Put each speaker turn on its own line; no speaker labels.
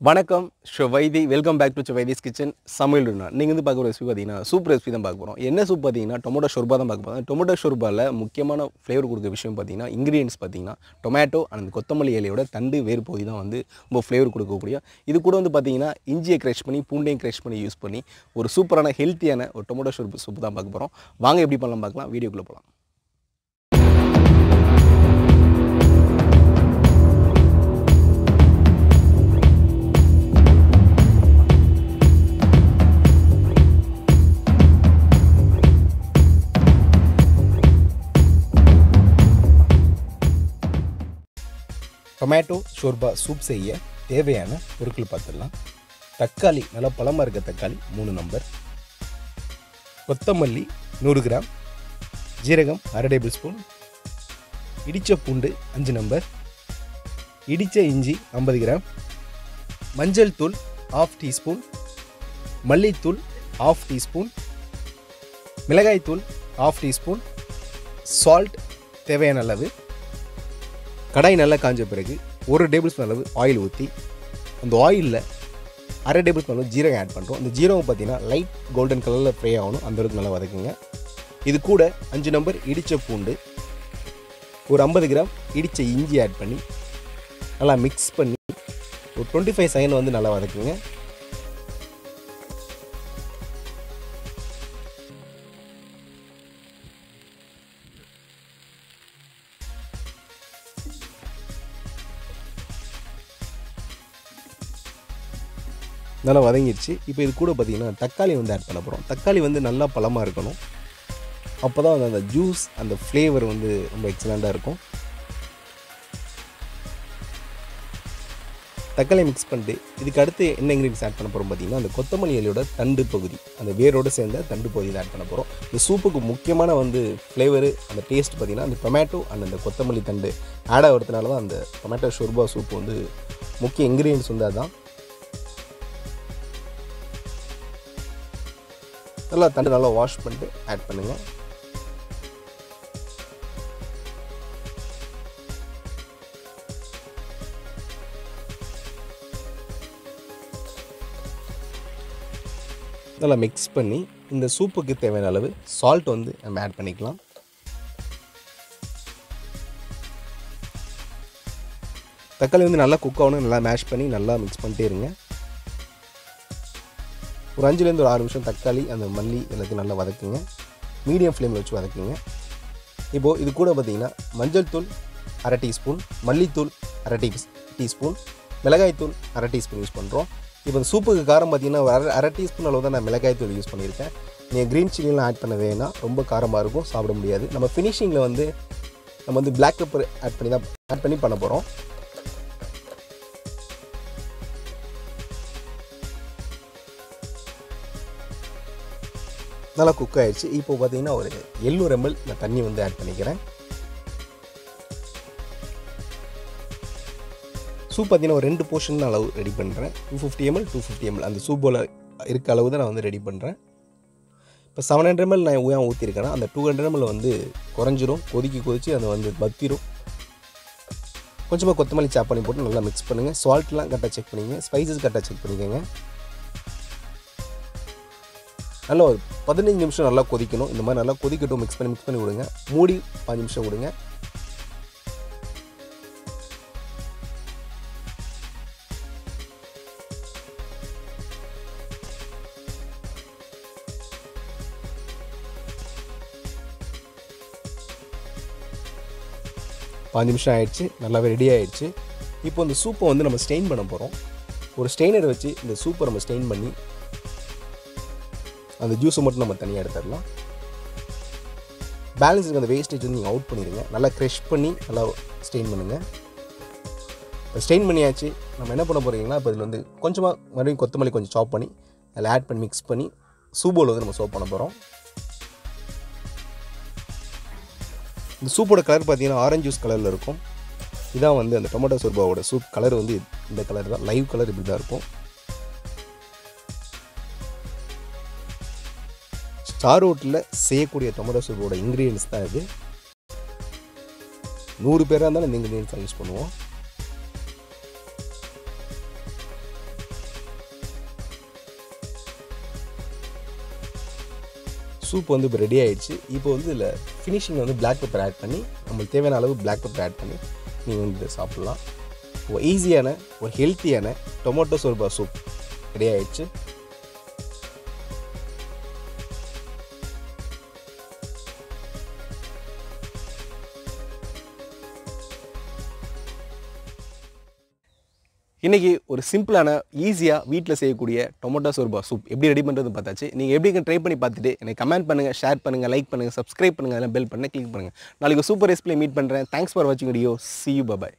வணக்கம் Chef Vaithi welcome back to Chef Vaithi's kitchen சமையல்னா நீங்கள் வந்து பார்க்குற ரெசிபி பார்த்தீங்கன்னா சூப் ரெசிபி தான் பார்க்க போகிறோம். என்ன சூப் பார்த்தீங்கன்னா டொமேட்டோ ஷோர்பா தான் பார்க்க போகிறோம். டொமேட்டோ ஷோர்பாவில் முக்கியமான ஃப்ளேவர் கொடுக்குற விஷயம் பார்த்தீங்கன்னா இன்க்ரீடியன்ஸ் பார்த்தீங்கன்னா டொமேட்டோ அண்ட் கொத்தமல்லி இலையோட தண்டு வேறு பகுதி தான் வந்து ரொம்ப ஃப்ளேவர் கொடுக்கக்கூடிய. இது கூட வந்து பார்த்தீங்கன்னா இஞ்சியை க்ரஷ் பண்ணி பூண்டையும் க்ரஷ் பண்ணி யூஸ் பண்ணி ஒரு சூப்பரான ஹெல்த்தியான ஒரு டொமேட்டோ சூப் தான் பார்க்க போகிறோம். வாங்க எப்படி பண்ணலாம் பார்க்கலாம், வீடியோக்குள்ளே போகலாம். டொமேட்டோ ஷோர்பா சூப் செய்ய தேவையான பொருட்கள் பார்த்துடலாம். தக்காளி, நல்லா பழமாக இருக்க தக்காளி 3 நம்பர், கொத்தமல்லி 100 கிராம், ஜீரகம் 1/2 டேபிள் ஸ்பூன், இடித்த பூண்டு 5 நம்பர், இடித்த இஞ்சி 50 கிராம், மஞ்சள் தூள் 1/2 டீஸ்பூன், மல்லித்தூள் 1/2 டீஸ்பூன், மிளகாய்த்தூள் 1/2 டீஸ்பூன், சால்ட் தேவையான அளவு. கடாய் நல்லா காஞ்ச பிறகு 1 டேபிள் ஸ்பூன் அளவு ஆயில் ஊற்றி அந்த ஆயிலில் 1/2 டேபிள் ஸ்பூன் அளவு ஜீரகம் ஆட் பண்ணுறோம். இந்த ஜீரகம் பார்த்தீங்கன்னா லைட் கோல்டன் கலரில் ஃப்ரை ஆகணும், அந்தளவுக்கு நல்லா வதக்குங்க. இது கூட 5 நம்பர் இடித்த பூண்டு, ஒரு 50 கிராம் இடித்த இஞ்சி ஆட் பண்ணி நல்லா மிக்ஸ் பண்ணி ஒரு 25 செகண்ட் வந்து நல்லா வதக்குங்க. நல்லா வதங்கிடுச்சு. இப்போ இது கூட பார்த்திங்கன்னா தக்காளி வந்து ஆட் பண்ண போகிறோம். தக்காளி வந்து நல்லா பழமாக இருக்கணும், அப்போ தான் வந்து அந்த ஜூஸ் அந்த ஃப்ளேவர் வந்து ரொம்ப எக்ஸலண்ட்டாக இருக்கும். தக்காளி மிக்ஸ் பண்ணிட்டு இதுக்கு அடுத்து என்ன இன்க்ரீடியன்ஸ் ஆட் பண்ண போகிறோம் பார்த்திங்கன்னா அந்த கொத்தமல்லி இலையோட தண்டு பகுதி, அந்த வேரோடு சேர்ந்த தண்டு பகுதியில் ஆட் பண்ண போகிறோம். இந்த சூப்புக்கு முக்கியமான வந்து ஃப்ளேவரு அந்த டேஸ்ட் பார்த்திங்கன்னா அந்த டொமேட்டோ அண்ட் அந்த கொத்தமல்லி தண்டு ஆட் ஆகிறதுனால தான் அந்த டொமேட்டோ ஷோர்பா சூப் வந்து முக்கிய இன்க்ரீடியன்ஸ் வந்து அதுதான். நல்லா தண்டு நல்லா வாஷ் பண்ணிட்டு ஆட் பண்ணுங்கள். நல்லா மிக்ஸ் பண்ணி இந்த சூப்புக்கு தேவையான அளவு சால்ட் வந்து நம்ம ஆட் பண்ணிக்கலாம். தக்காளி வந்து நல்லா குக் ஆகணும், நல்லா மேஷ் பண்ணி நல்லா மிக்ஸ் பண்ணிட்டே இருங்க. ஒரு 5லேருந்து ஒரு 6 நிமிஷம் தக்காளி அந்த மல்லி எல்லாத்தையும் நல்லா வதக்குங்க, மீடியம் ஃப்ளேமில் வச்சு வதக்குங்க. இப்போது இது கூட பார்த்திங்கன்னா மஞ்சள் தூள் 1/2 டீஸ்பூன், மல்லித்தூள் 1/2 டீஸ்பூன், மிளகாய்த்தூள் 1/2 டீஸ்பூன் யூஸ் பண்ணுறோம். இப்போ இந்த சூப்புக்கு காரம் பார்த்திங்கன்னா 1/2 டீஸ்பூன் அளவு தான் நான் மிளகாய்த்தூள் யூஸ் பண்ணியிருக்கேன். நீங்கள் க்ரீன் சில்லிலாம் ஆட் பண்ண வேணாம், ரொம்ப காரமாக இருக்கும், சாப்பிட முடியாது. நம்ம ஃபினிஷிங்கில் வந்து நம்ம வந்து பிளாக் பெப்பர் ஆட் பண்ணி பண்ண போகிறோம். நல்லா குக் ஆகிடுச்சு. இப்போ பார்த்தீங்கன்னா ஒரு 700 ml நான் தண்ணி வந்து ஆட் பண்ணிக்கிறேன். சூப் பார்த்தீங்கன்னா ஒரு 2 போர்ஷன் அளவு ரெடி பண்ணுறேன். 250 ml 250 ml அந்த சூப்போல் இருக்க அளவு தான் நான் வந்து ரெடி பண்ணுறேன். இப்போ 700 ml நான் ஏன் ஊற்றிருக்கேன்னா அந்த 200 ml வந்து குறைஞ்சிரும், கொதிச்சு அதை வந்து வத்திரும். கொஞ்சமாக கொத்தமல்லி சாப் பண்ணி போட்டு நல்லா மிக்ஸ் பண்ணுங்கள். சால்ட்லாம் கரெக்டாக செக் பண்ணிக்கங்க, ஸ்பைசஸ் கரெக்டாக செக் பண்ணிக்கோங்க. நல்லா ஒரு 15 நிமிஷம் நல்லா கொதிக்கணும். இந்த மாதிரி நல்லா கொதிக்கட்டும், மிக்ஸ் பண்ணி விடுங்க. மூடி 5 நிமிஷம் விடுங்க. பாஞ்சு நிமிஷம் ஆயிடுச்சு, நல்லாவே ரெடி ஆகிடுச்சு. இப்போ இந்த சூப்பை வந்து நம்ம ஸ்டெயின் பண்ண போகிறோம். ஒரு ஸ்டெயினரை வச்சு இந்த சூப்பை நம்ம ஸ்டெயின் பண்ணி அந்த ஜூஸை மட்டும் நம்ம தனியாக எடுத்துடலாம். பேலன்ஸ் இருக்க அந்த வேஸ்டேஜ் வந்து நீங்கள் அவுட் பண்ணிடுங்க. நல்லா க்ரஷ் பண்ணி நல்லா ஸ்டெயின் பண்ணுங்கள். இப்போ ஸ்டெயின் பண்ணியாச்சு. நம்ம என்ன பண்ண போகிறீங்கன்னா இப்போ இதில் வந்து கொஞ்சமாக மறுபடியும் கொத்தமல்லி கொஞ்சம் சாப் பண்ணி அதில் ஆட் பண்ணி மிக்ஸ் பண்ணி சூப்போவில் வந்து நம்ம சர்வ் பண்ண போகிறோம். இந்த சூப்போட கலர் பார்த்தீங்கன்னா ஆரஞ்சு ஜூஸ் கலரில் இருக்கும். இதான் வந்து அந்த டொமேட்டோ சோர்பாவோட சூப் கலர் வந்து இந்த கலர் தான், லைவ் கலர் இப்படி தான் இருக்கும். ஸ்டார் ஹோட்டலில் செய்யக்கூடிய டொமேட்டோ சூப்போட இன்க்ரீடியன்ஸ் தான் இது. 100 பேராக இருந்தாலும் இந்த இன்க்ரீடியன்ஸ் தான் யூஸ் பண்ணுவோம். சூப் வந்து இப்போ ரெடி ஆகிடுச்சு. இப்போ வந்து இதில் ஃபினிஷிங் வந்து பிளாக் பெப்பர் ஆட் பண்ணி நம்மளுக்கு தேவையான அளவு பிளாக் பெப்பர் ஆட் பண்ணி நீங்கள் வந்து சாப்பிட்லாம். ஒரு ஈஸியான ஒரு ஹெல்த்தியான டொமேட்டோ சோர்பா சூப் ரெடி ஆகிடுச்சு. இன்றைக்கி ஒரு சிம்பிளான ஈஸியாக வீட்டில் செய்யக்கூடிய டொமேட்டோ சோர்பா சூப் எப்படி ரெடி பண்ணுறது பார்த்தாச்சு. நீங்கள் எப்படி ட்ரை பண்ணி பார்த்துட்டு எனக்கு கமெண்ட் பண்ணுங்கள், ஷேர் பண்ணுங்கள், லைக் பண்ணுங்கள், சப்ஸ்கிரைப் பண்ணுங்கள், அதெல்லாம் பெல் பண்ணி கிளிக் பண்ணுங்கள். நாளைக்கு சூப்பர் ரெசிபியில் மீட் பண்ணுறேன். தேங்க்ஸ் ஃபார் வாட்சிங் video. See you, bye bye.